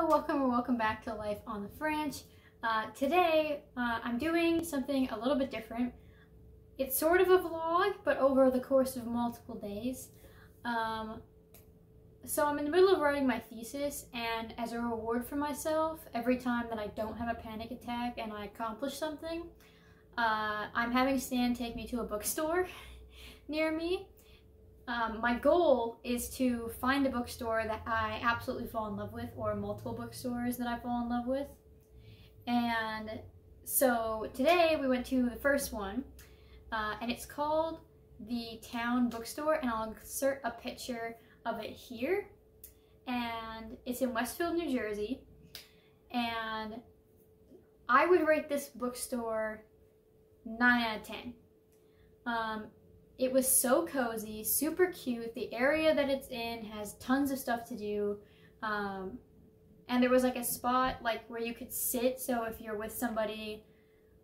welcome or welcome back to Life on the French. Today I'm doing something a little bit different. It's sort of a vlog, but over the course of multiple days. So I'm in the middle of writing my thesis, and as a reward for myself, every time that I don't have a panic attack and I accomplish something, I'm having Stan take me to a bookstore near me. My goal is to find a bookstore that I absolutely fall in love with, or multiple bookstores that I fall in love with. And so today we went to the first one, and it's called the Town Bookstore, and I'll insert a picture of it here. And it's in Westfield, New Jersey, and I would rate this bookstore 9 out of 10. It was so cozy, super cute. The area that it's in has tons of stuff to do. And there was like a spot like where you could sit, so if you're with somebody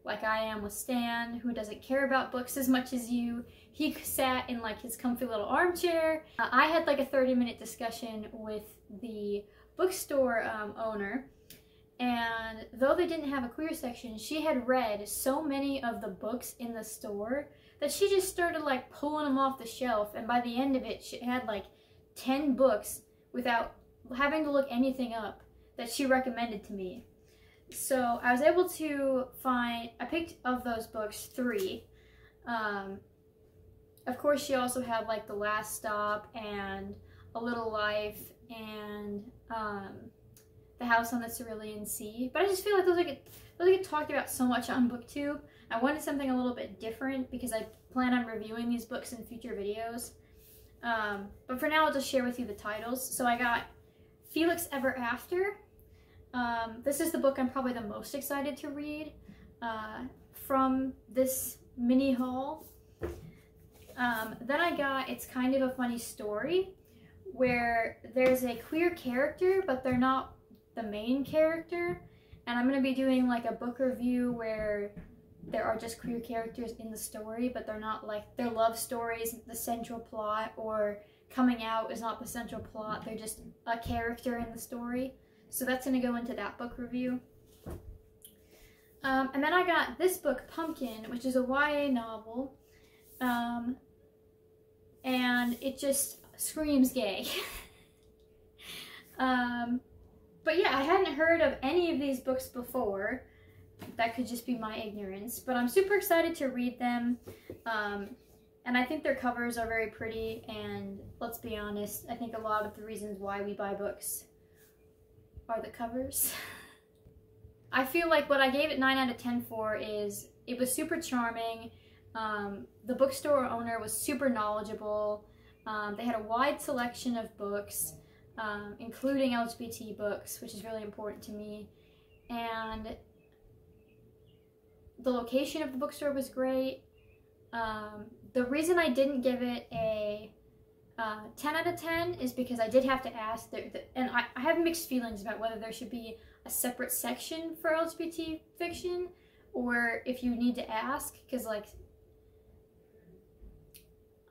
like I am with Stan, who doesn't care about books as much as you, he sat in like his comfy little armchair. I had like a 30-minute discussion with the bookstore owner, and though they didn't have a queer section, she had read so many of the books in the store that she just started like pulling them off the shelf, and by the end of it she had like 10 books without having to look anything up that she recommended to me. So I was able to find, I picked of those books 3. Of course she also had like The Last Stop and A Little Life and The House on the Cerulean Sea, but I just feel like those get talked about so much on BookTube. I wanted something a little bit different because I plan on reviewing these books in future videos. But for now I'll just share with you the titles. So I got Felix Ever After. This is the book I'm probably the most excited to read from this mini haul. Then I got It's Kind of a Funny Story, where there's a queer character, but they're not the main character. And I'm going to be doing like a book review where there are just queer characters in the story, but they're not like, their love story isn't the central plot, or coming out is not the central plot. They're just a character in the story. So that's going to go into that book review. And then I got this book, Pumpkin, which is a YA novel. And it just screams gay. But yeah, I hadn't heard of any of these books before. That could just be my ignorance. But I'm super excited to read them. And I think their covers are very pretty. And let's be honest, I think a lot of the reasons why we buy books are the covers. I feel like what I gave it 9 out of 10 for is it was super charming. The bookstore owner was super knowledgeable. They had a wide selection of books, including LGBT books, which is really important to me. And the location of the bookstore was great. The reason I didn't give it a 10 out of 10 is because I did have to ask, and I have mixed feelings about whether there should be a separate section for LGBT fiction, or if you need to ask, because like,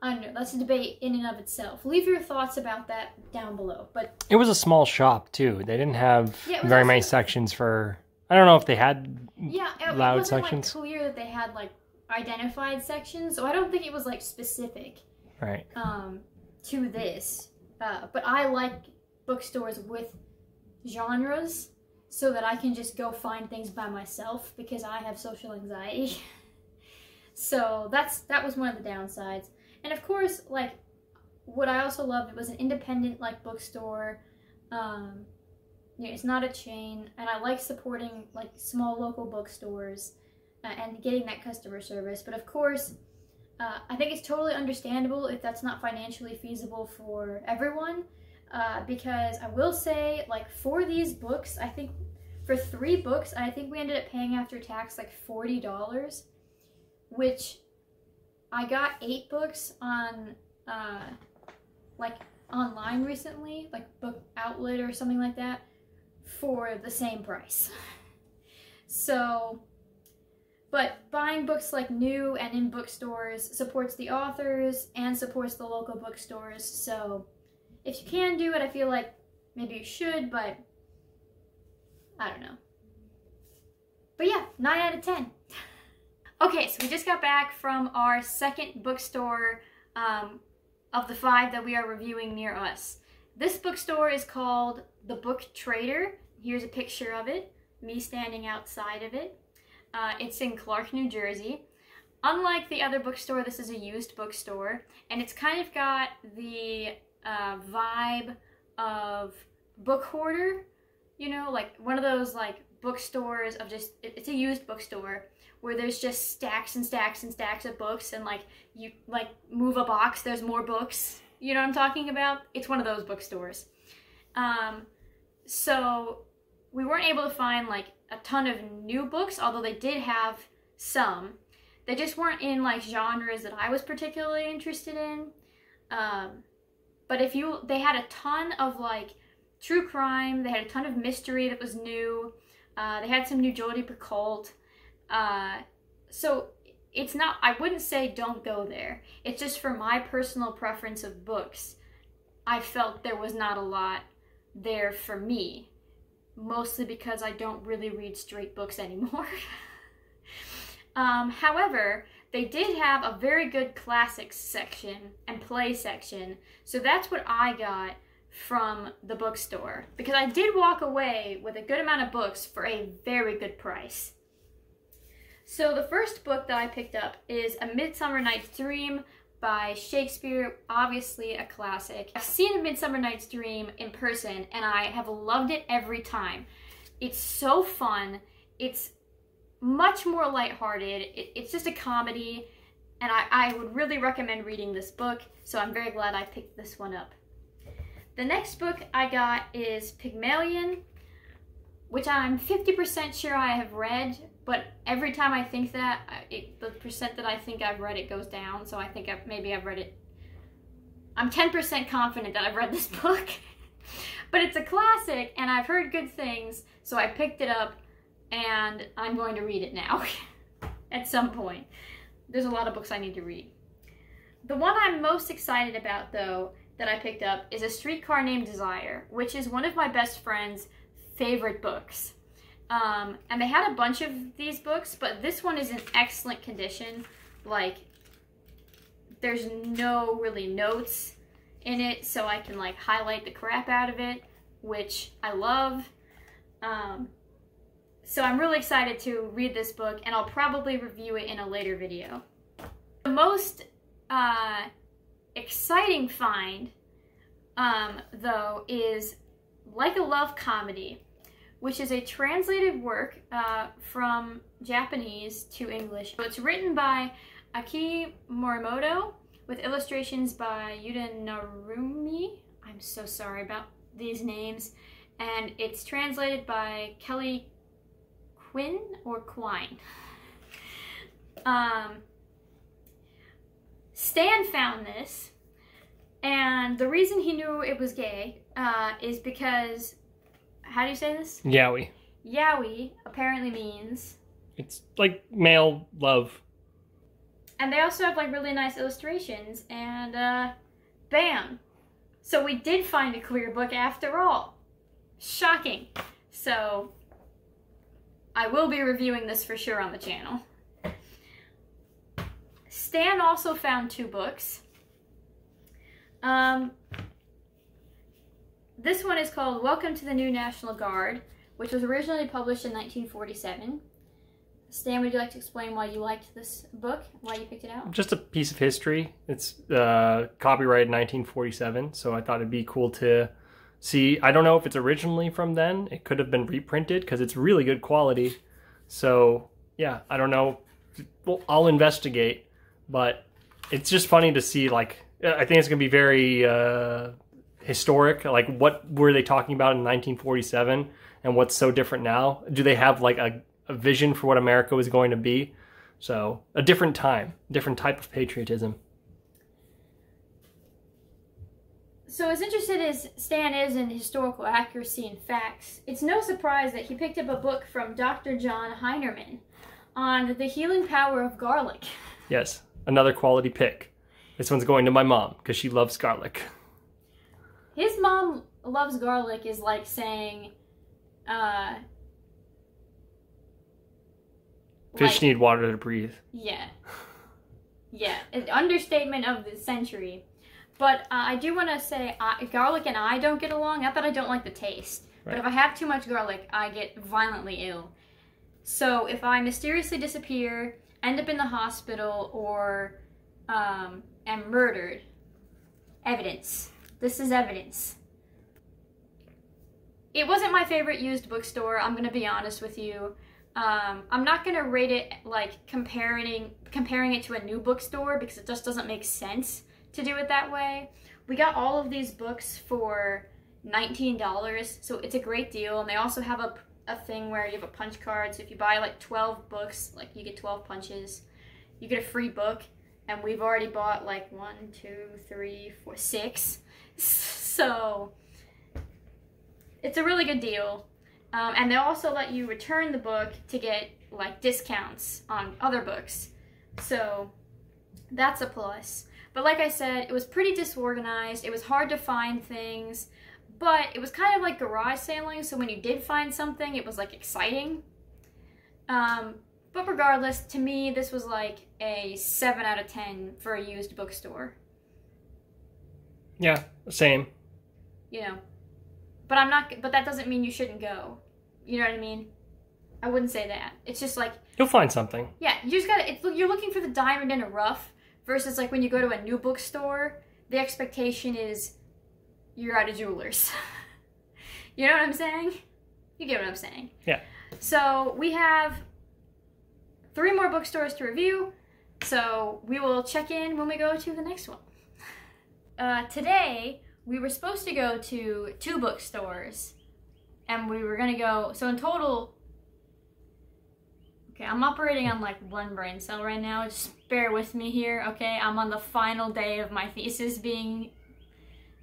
I don't know, that's a debate in and of itself. Leave your thoughts about that down below. But it was a small shop too. They didn't have very many sections for, I don't know if they had loud sections. It wasn't like clear that they had like identified sections, so I don't think it was like specific. Right. To this, but I like bookstores with genres so that I can just go find things by myself because I have social anxiety. So that was one of the downsides. And of course, like, what I also loved, it was an independent like bookstore. You know, it's not a chain, and I like supporting like small local bookstores and getting that customer service. But of course, I think it's totally understandable if that's not financially feasible for everyone, because I will say, like, for these books, I think for 3 books, I think we ended up paying after tax like $40, which I got 8 books on like online recently, like Book Outlet or something like that, for the same price. So, but buying books like new and in bookstores supports the authors and supports the local bookstores. So if you can do it, I feel like maybe you should, but I don't know. But yeah, 9 out of 10. Okay, so we just got back from our second bookstore of the 5 that we are reviewing near us. This bookstore is called The Book Trader. Here's a picture of it, me standing outside of it. It's in Clark, New Jersey. Unlike the other bookstore, this is a used bookstore, and it's kind of got the vibe of book hoarder, you know, like one of those like bookstores of just, it's a used bookstore where there's just stacks and stacks and stacks of books, and like you like move a box, there's more books. You know what I'm talking about? It's one of those bookstores. So we weren't able to find like a ton of new books, although they did have some. They just weren't in like genres that I was particularly interested in. But they had a ton of like true crime, they had a ton of mystery that was new. They had some new Jodi Picoult. So it's not, I wouldn't say don't go there. It's just for my personal preference of books, I felt there was not a lot there for me. Mostly because I don't really read straight books anymore. However, they did have a very good classics section and play section. So that's what I got from the bookstore. Because I did walk away with a good amount of books for a very good price. So the first book that I picked up is A Midsummer Night's Dream by Shakespeare, obviously a classic. I've seen A Midsummer Night's Dream in person and I have loved it every time. It's so fun. It's much more lighthearted. It's just a comedy, and I would really recommend reading this book, so I'm very glad I picked this one up. The next book I got is Pygmalion, which I'm 50% sure I have read, but every time I think that, the percent that I think I've read it goes down, so I think maybe I've read it. I'm 10% confident that I've read this book, but it's a classic, and I've heard good things, so I picked it up, and I'm going to read it now at some point. There's a lot of books I need to read. The one I'm most excited about, though, that I picked up is A Streetcar Named Desire, which is one of my best friend's favorite books. And they had a bunch of these books, but this one is in excellent condition. Like, there's no really notes in it, so I can like highlight the crap out of it, which I love. So I'm really excited to read this book, and I'll probably review it in a later video. The most exciting find, though, is Like a Love Comedy, which is a translated work from Japanese to English. So it's written by Aki Morimoto with illustrations by Yuda Narumi. I'm so sorry about these names. And it's translated by Kelly Quinn or Quine. Stan found this, and the reason he knew it was gay is because, how do you say this? Yaoi. Yaoi apparently means... It's like male love. And they also have like really nice illustrations, and bam! So we did find a queer book after all. Shocking. So I will be reviewing this for sure on the channel. Stan also found 2 books. This one is called Welcome to the New National Guard, which was originally published in 1947. Stan, would you like to explain why you liked this book, why you picked it out? Just a piece of history. It's copyrighted in 1947, so I thought it'd be cool to see. I don't know if it's originally from then. It could have been reprinted because it's really good quality. So yeah, I don't know. Well, I'll investigate, but it's just funny to see, like, I think it's going to be very historic. Like, what were they talking about in 1947 and what's so different now? Do they have like a vision for what America was going to be? So a different time, different type of patriotism. So as interested as Stan is in historical accuracy and facts, it's no surprise that he picked up a book from Dr. John Heinerman on the healing power of garlic. Yes, another quality pick. This one's going to my mom because she loves garlic. His mom loves garlic is like saying Fish need water to breathe. Yeah. Yeah, an understatement of the century. But I do want to say, garlic and I don't get along. Not that I don't like the taste. Right. But if I have too much garlic, I get violently ill. So if I mysteriously disappear, end up in the hospital, or am murdered, evidence. This is evidence. It wasn't my favorite used bookstore, I'm going to be honest with you. I'm not going to rate it like comparing it to a new bookstore, because it just doesn't make sense to do it that way. We got all of these books for $19, so it's a great deal. And they also have a thing where you have a punch card, so if you buy like 12 books, like you get 12 punches, you get a free book. And we've already bought like 1, 2, 3, 4, 6. So it's a really good deal. And they also let you return the book to get like discounts on other books. So that's a plus. But like I said, it was pretty disorganized. It was hard to find things, but it was kind of like garage sailing. So when you did find something, it was like exciting. But regardless, to me, this was like a 7 out of 10 for a used bookstore. Yeah, same. You know, but that doesn't mean you shouldn't go. You know what I mean? I wouldn't say that. It's just like, you'll find something. Yeah, you just gotta, you're looking for the diamond in a rough, versus like when you go to a new bookstore, the expectation is you're at a jeweler's. You know what I'm saying? You get what I'm saying. Yeah. So we have 3 more bookstores to review, so we will check in when we go to the next one. Today, we were supposed to go to 2 bookstores, and we were gonna go, so in total, okay, I'm operating on like 1 brain cell right now, just bear with me here, okay? I'm on the final day of my thesis being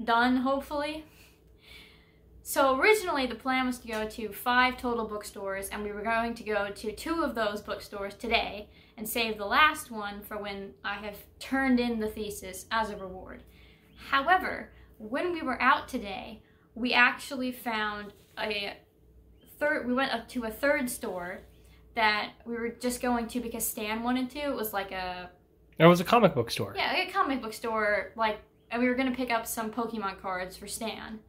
done, hopefully. So originally the plan was to go to 5 total bookstores, and we were going to go to 2 of those bookstores today and save the last one for when I have turned in the thesis as a reward. However, when we were out today, we actually found we went up to a 3rd store that we were just going to because Stan wanted to. It was like it was a comic book store. Yeah, like a comic book store, and we were going to pick up some Pokemon cards for Stan.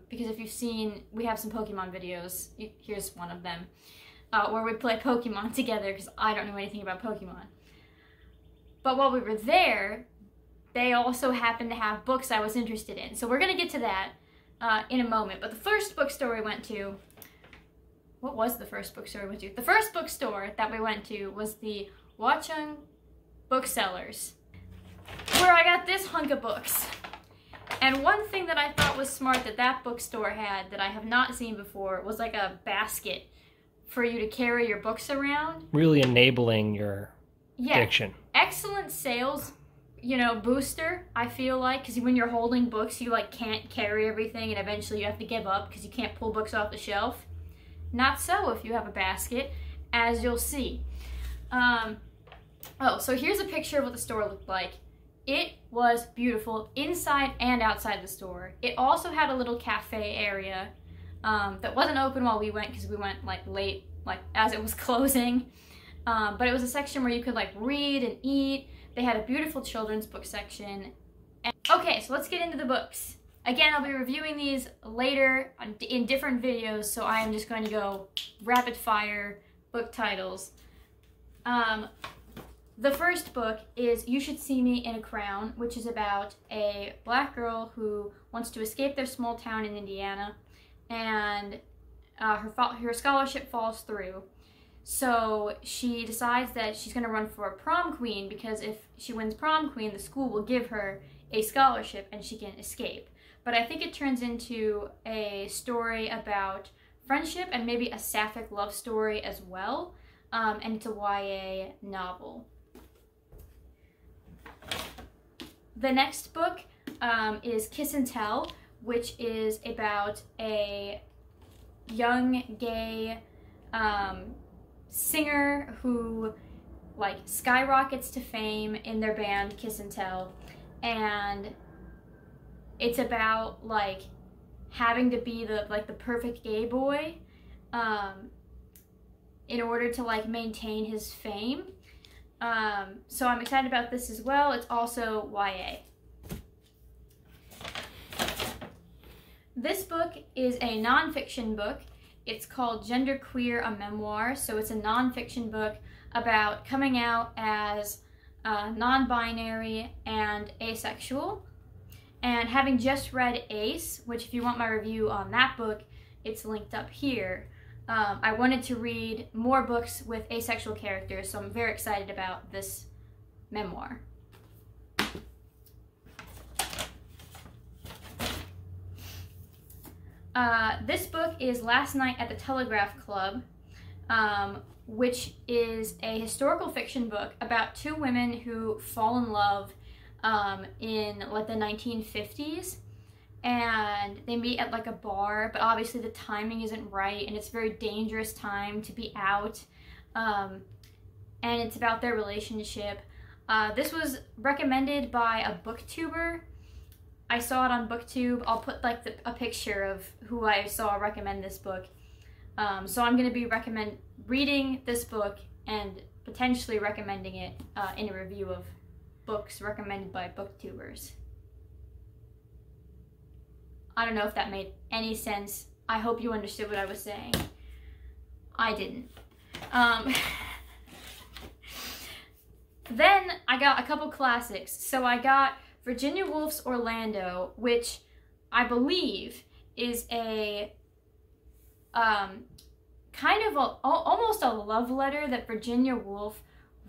Because if you've seen, we have some Pokemon videos, here's one of them, where we play Pokemon together, because I don't know anything about Pokemon. But while we were there, they also happened to have books I was interested in. So we're going to get to that in a moment. But the first bookstore we went to, what was the first bookstore we went to? The first bookstore that we went to was the Watchung Booksellers, where I got this hunk of books. And one thing that I thought was smart that bookstore had that I have not seen before was like a basket for you to carry your books around. Really enabling your diction. Excellent sales, booster, I feel like, because when you're holding books, you like can't carry everything and eventually you have to give up because you can't pull books off the shelf. Not so if you have a basket, as you'll see. So here's a picture of what the store looked like. It was beautiful inside and outside the store. It also had a little cafe area that wasn't open while we went because we went like late, like as it was closing. But it was a section where you could like read and eat. They had a beautiful children's book section. Okay, so let's get into the books. Again, I'll be reviewing these later in different videos, so I am just going to go rapid fire book titles. The first book is You Should See Me in a Crown, which is about a black girl who wants to escape their small town in Indiana, and her scholarship falls through. So she decides that she's going to run for prom queen, because if she wins prom queen, the school will give her a scholarship and she can escape. But I think it turns into a story about friendship and maybe a sapphic love story as well, and it's a YA novel. The next book is Kiss and Tell, which is about a young gay singer who like skyrockets to fame in their band Kiss and Tell, and it's about like having to be the perfect gay boy. in order to like maintain his fame. So I'm excited about this as well. It's also YA. This book is a nonfiction book. It's called Genderqueer, a Memoir. So it's a nonfiction book about coming out as non-binary and asexual. And having just read Ace, which if you want my review on that book, it's linked up here. I wanted to read more books with asexual characters, so I'm very excited about this memoir. This book is Last Night at the Telegraph Club, which is a historical fiction book about two women who fall in love in like the 1950s, and they meet at like a bar, but obviously the timing isn't right and it's a very dangerous time to be out, and it's about their relationship. This was recommended by a booktuber. I saw it on BookTube. I'll put like a picture of who I saw recommend this book. So I'm going to be reading this book and potentially recommending it in a review of books recommended by booktubers. I don't know if that made any sense. I hope you understood what I was saying. I didn't. Then I got a couple classics. So I got Virginia Woolf's Orlando, which I believe is a kind of almost a love letter that Virginia Woolf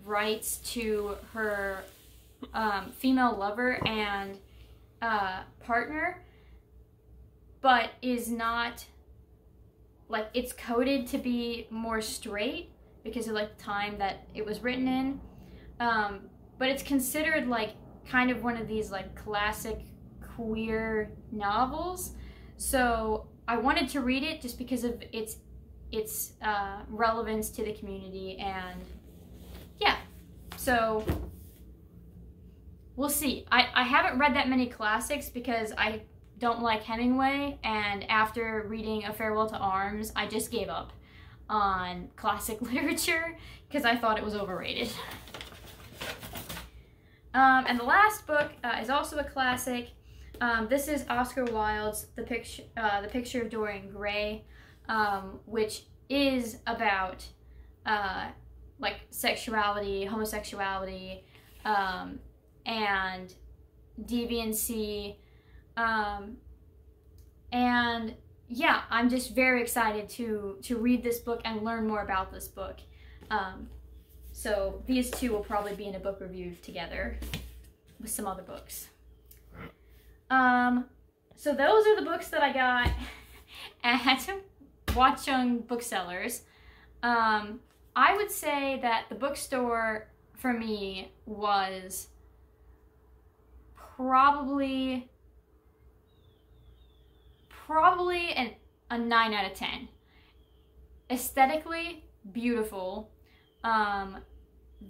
writes to her female lover and partner, but is not, like, it's coded to be more straight because of like the time that it was written in, but it's considered like kind of one of these like classic queer novels. So I wanted to read it just because of its relevance to the community, and yeah, so we'll see. I haven't read that many classics because I don't like Hemingway, and after reading A Farewell to Arms, I just gave up on classic literature because I thought it was overrated. And the last book is also a classic. This is Oscar Wilde's The Picture of Dorian Gray, which is about like sexuality, homosexuality, and deviancy, and yeah, I'm just very excited to read this book and learn more about this book. So these two will probably be in a book review together with some other books. So those are the books that I got at Watchung Booksellers. I would say that the bookstore for me was probably a 9 out of 10. Aesthetically beautiful.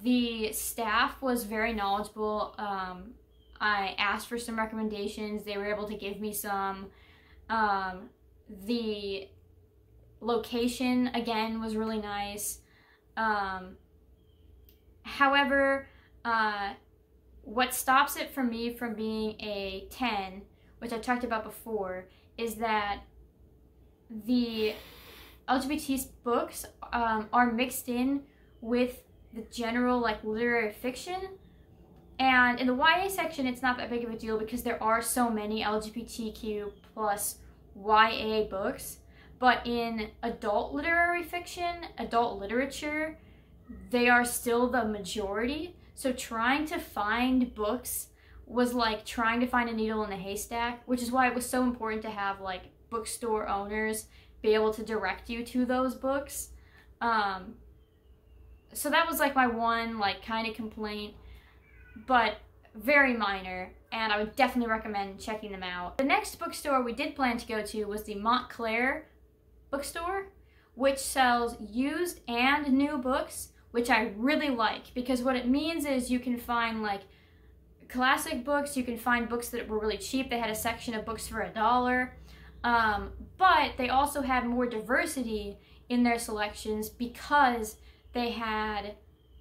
The staff was very knowledgeable. I asked for some recommendations. They were able to give me some. The location, again, was really nice. However, what stops it for me from being a 10, which I talked about before, is that the LGBT books are mixed in with the general like literary fiction, and in the YA section it's not that big of a deal because there are so many LGBTQ plus YA books, but in adult literary fiction, adult literature, they are still the majority. So trying to find books was like trying to find a needle in a haystack, which is why it was so important to have like bookstore owners be able to direct you to those books. So that was like my one like kind of complaint, but very minor, and I would definitely recommend checking them out. The next bookstore we did plan to go to was the Montclair Bookstore, which sells used and new books, which I really like, because what it means is you can find like classic books, you can find books that were really cheap. They had a section of books for $1. But they also had more diversity in their selections because they had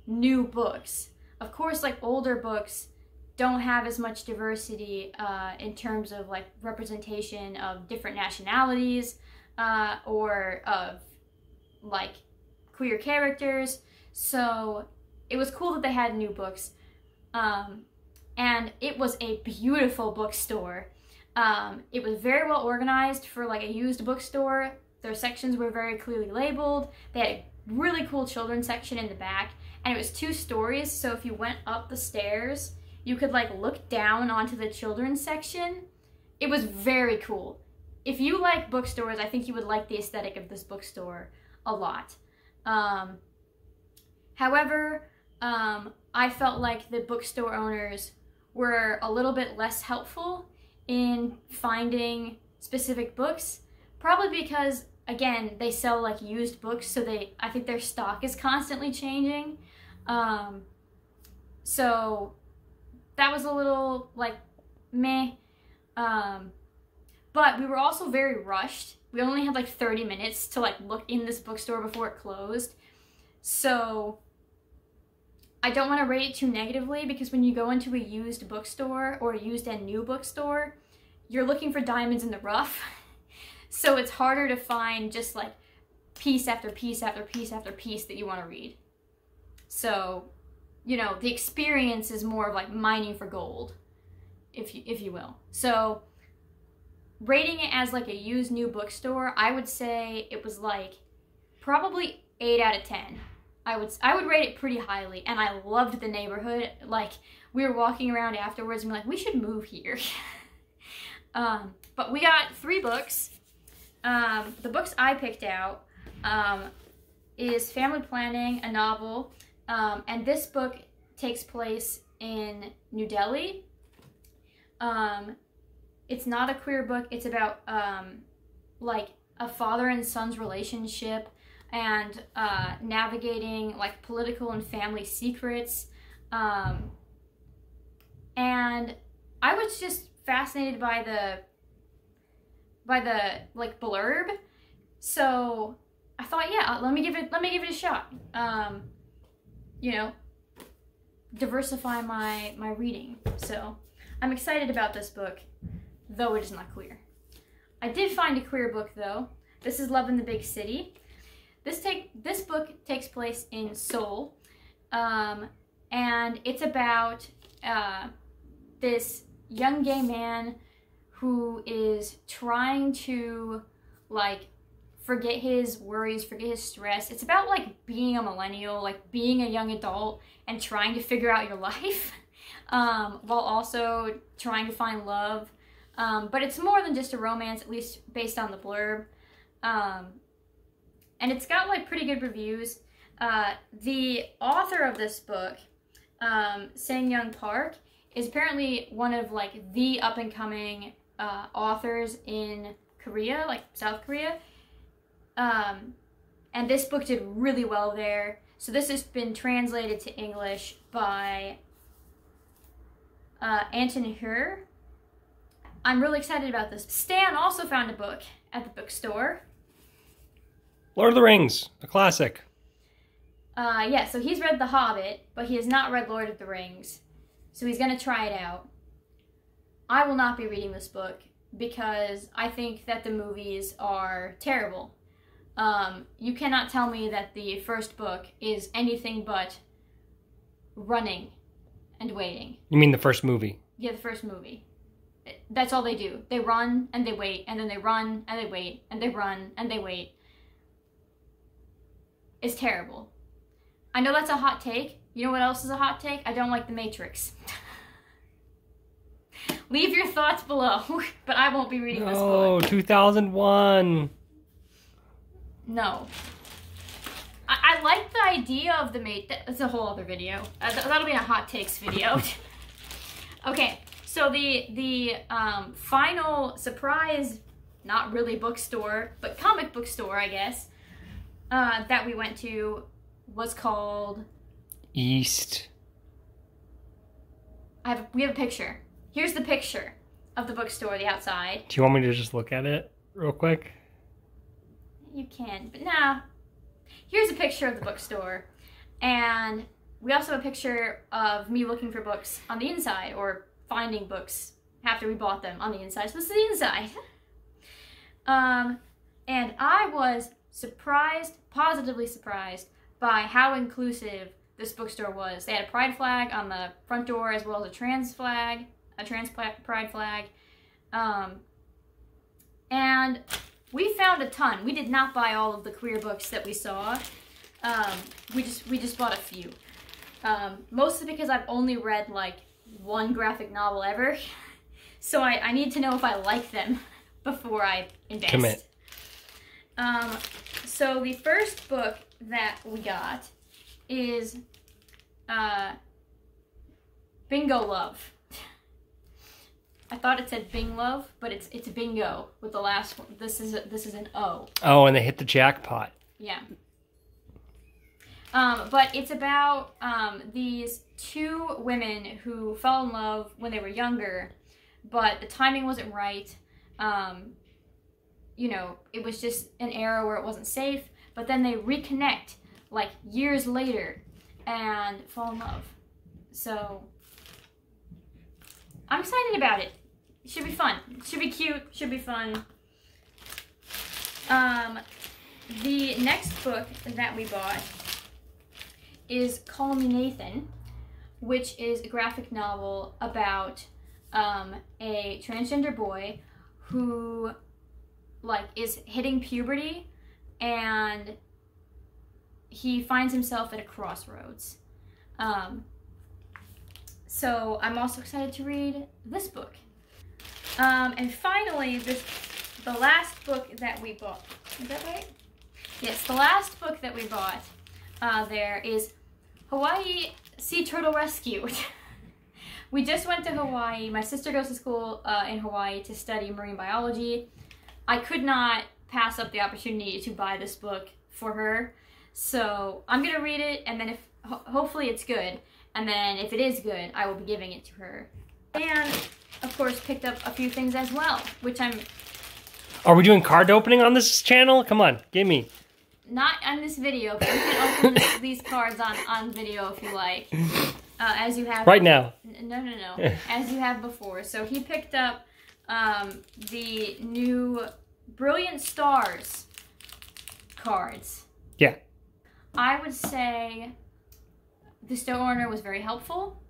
new books. Of course, like older books don't have as much diversity in terms of like representation of different nationalities or of like queer characters. So it was cool that they had new books. And it was a beautiful bookstore. It was very well organized for like a used bookstore. Their sections were very clearly labeled. They had a really cool children's section in the back, and it was 2 stories, so if you went up the stairs, you could like look down onto the children's section. It was very cool. If you like bookstores, I think you would like the aesthetic of this bookstore a lot. However, I felt like the bookstore owners were a little bit less helpful in finding specific books, probably because, again, they sell like used books, so I think their stock is constantly changing. So that was a little like meh. But we were also very rushed. We only had like 30 minutes to like look in this bookstore before it closed. So I don't want to rate it too negatively, because when you go into a used bookstore or a used and new bookstore, you're looking for diamonds in the rough. So it's harder to find just like piece after piece after piece after piece that you want to read. So, you know, the experience is more of like mining for gold, if you will. So rating it as like a used new bookstore, I would say it was like probably 8 out of 10. I would rate it pretty highly, and I loved the neighborhood. Like, we were walking around afterwards and we're like, we should move here. But we got 3 books. The books I picked out is Family Planning, a novel, and this book takes place in New Delhi. It's not a queer book. It's about like a father and son's relationship and navigating like political and family secrets. And I was just fascinated by the like blurb. So I thought, yeah, let me give it a shot. You know, diversify my reading. So I'm excited about this book, though it is not queer. I did find a queer book though. This is Love in the Big City. This book takes place in Seoul, and it's about this young gay man who is trying to like forget his worries, forget his stress. It's about like being a millennial, like being a young adult and trying to figure out your life, while also trying to find love. But it's more than just a romance, at least based on the blurb. And it's got like pretty good reviews. The author of this book, Sang-Young Park, is apparently one of like the up-and-coming authors in Korea, like South Korea. And this book did really well there. So this has been translated to English by Anton Hur. I'm really excited about this. Stan also found a book at the bookstore. Lord of the Rings, a classic. Yeah, so he's read The Hobbit, but he has not read Lord of the Rings. So he's going to try it out. I will not be reading this book because I think that the movies are terrible. You cannot tell me that the first book is anything but running and waiting. You mean the first movie? Yeah, the first movie. That's all they do. They run and they wait, and then they run and they wait, and they run and they wait. It's terrible. I know that's a hot take. You know what else is a hot take? I don't like The Matrix. Leave your thoughts below, but I won't be reading this book. Oh, 2001. No. I like the idea of The Matrix. That's a whole other video. That'll be a hot takes video. Okay, so the final surprise, not really bookstore, but comic book store, I guess, that we went to was called East. We have a picture. Here's the picture of the bookstore, the outside. Do you want me to just look at it? real quick? You can, but nah. Here's a picture of the bookstore, and we also have a picture of me looking for books on the inside, or finding books after we bought them on the inside. So this is the inside. And I was surprised, positively surprised, by how inclusive this bookstore was. They had a pride flag on the front door, as well as a trans pride flag. And we found a ton. We did not buy all of the queer books that we saw. We just bought a few. Mostly because I've only read like one graphic novel ever. So I need to know if I like them before I invest. Commit. So the first book that we got is Bingo Love. I thought it said Bing Love, but it's Bingo with the last one. This is an O. Oh, and they hit the jackpot. Yeah. But it's about these two women who fell in love when they were younger, but the timing wasn't right. You know, it was just an era where it wasn't safe, but then they reconnect like years later and fall in love. So I'm excited about it. It should be fun. It should be cute. Should be fun. The next book that we bought is Call Me Nathan, which is a graphic novel about a transgender boy who like is hitting puberty, and he finds himself at a crossroads. So I'm also excited to read this book. And finally, the last book that we bought. Is that right? Yes, the last book that we bought there is Hawaii Sea Turtle Rescue. We just went to Hawaii. My sister goes to school in Hawaii to study marine biology. I could not pass up the opportunity to buy this book for her. So I'm going to read it, and then if hopefully it's good. And then if it is good, I will be giving it to her. And, of course, picked up a few things as well, which I'm... Are we doing card opening on this channel? Come on, give me. Not on this video, but you can open these cards on video if you like. As you have... Right now. No. As you have before. So he picked up the new Brilliant Stars cards. Yeah. I would say the store owner was very helpful.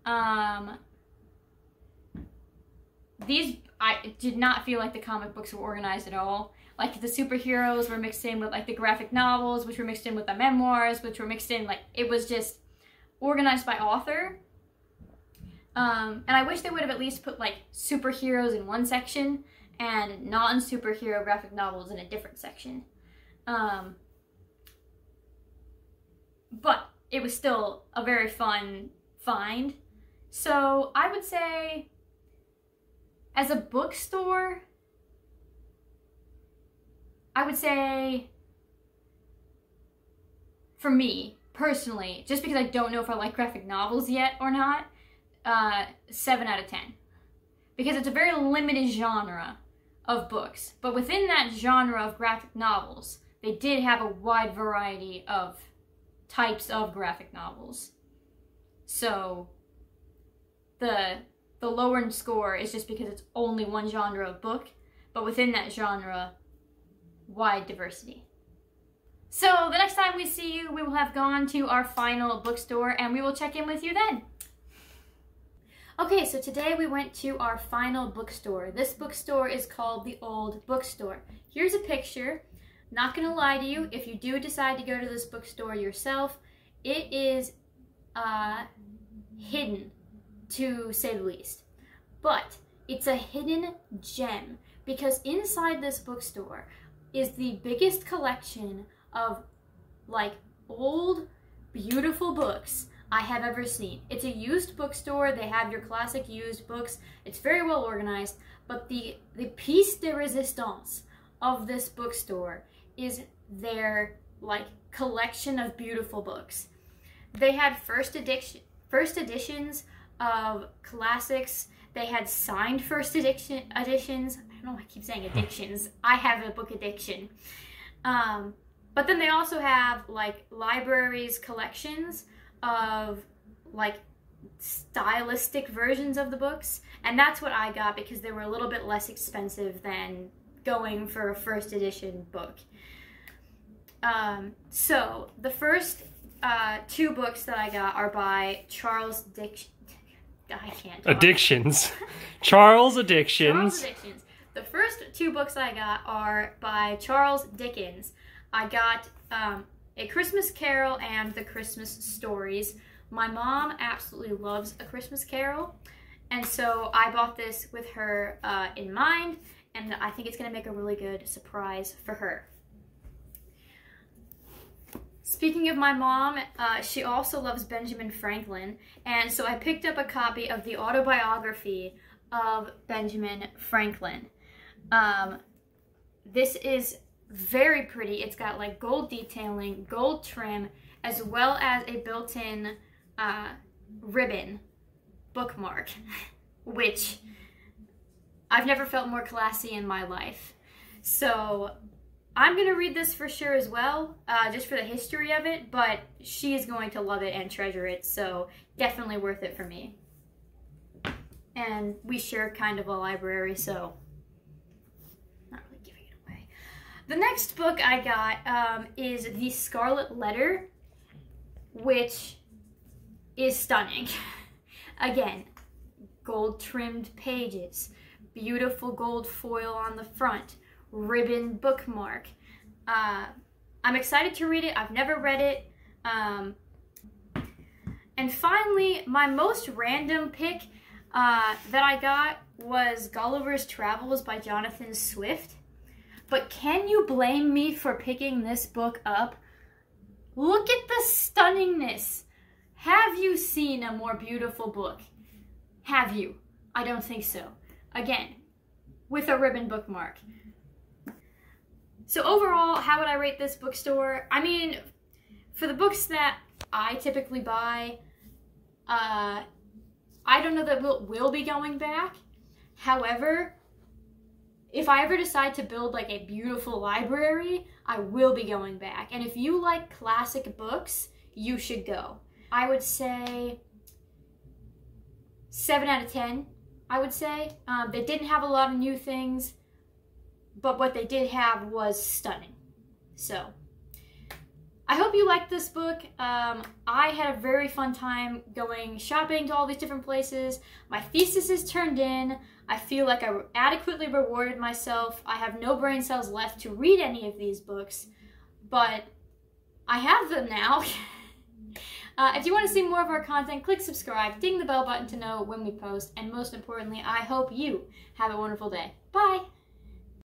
I did not feel like the comic books were organized at all. Like the superheroes were mixed in with like the graphic novels, which were mixed in with the memoirs, which were mixed in, like it was just organized by author. And I wish they would have at least put like superheroes in one section and non-superhero graphic novels in a different section. But it was still a very fun find. So I would say, as a bookstore, I would say, for me, personally, just because I don't know if I like graphic novels yet or not, 7 out of 10. Because it's a very limited genre of books. But within that genre of graphic novels, they did have a wide variety of types of graphic novels. So the lower score is just because it's only one genre of book, but within that genre, wide diversity. So the next time we see you, we will have gone to our final bookstore, and we will check in with you then. Okay, so today we went to our final bookstore. This bookstore is called the Old Bookstore. Here's a picture. Not gonna lie to you, if you do decide to go to this bookstore yourself, it is hidden, to say the least. But it's a hidden gem, because inside this bookstore is the biggest collection of like old, beautiful books I have ever seen. It's a used bookstore. They have your classic used books. It's very well organized, but the pièce de résistance of this bookstore is their like collection of beautiful books. They had first editions of classics. They had signed first editions. don't know why I keep saying addictions. I have a book addiction. But then they also have like libraries collections of like stylistic versions of the books, and that's what I got because they were a little bit less expensive than going for a first edition book. So the first two books that I got are by Charles I can't talk. Addictions. Charles Addictions. Charles Addictions. The first two books I got are by Charles Dickens. I got A Christmas Carol and The Christmas Stories. My mom absolutely loves A Christmas Carol, and so I bought this with her in mind, and I think it's going to make a really good surprise for her. Speaking of my mom, she also loves Benjamin Franklin, and so I picked up a copy of the Autobiography of Benjamin Franklin. This is very pretty. It's got like gold detailing, gold trim, as well as a built-in ribbon bookmark, which I've never felt more classy in my life. So I'm going to read this for sure as well, just for the history of it, but she is going to love it and treasure it, so definitely worth it for me. And we share kind of a library, so not really giving it away. The next book I got is The Scarlet Letter, which is stunning. Again, gold-trimmed pages, beautiful gold foil on the front, ribbon bookmark. I'm excited to read it. I've never read it. And finally, my most random pick that I got was Gulliver's Travels by Jonathan Swift. But can you blame me for picking this book up? Look at the stunningness. Have you seen a more beautiful book? Have you? I don't think so. Again, with a ribbon bookmark. So overall, how would I rate this bookstore? I mean, for the books that I typically buy, I don't know that we'll be going back. However, if I ever decide to build like a beautiful library, I will be going back. And if you like classic books, you should go. I would say 7 out of 10, I would say. They didn't have a lot of new things, but what they did have was stunning. So, I hope you liked this book. I had a very fun time going shopping to all these different places. My thesis is turned in. I feel like I adequately rewarded myself. I have no brain cells left to read any of these books, but I have them now. If you want to see more of our content, click subscribe, ding the bell button to know when we post, and most importantly, I hope you have a wonderful day. Bye!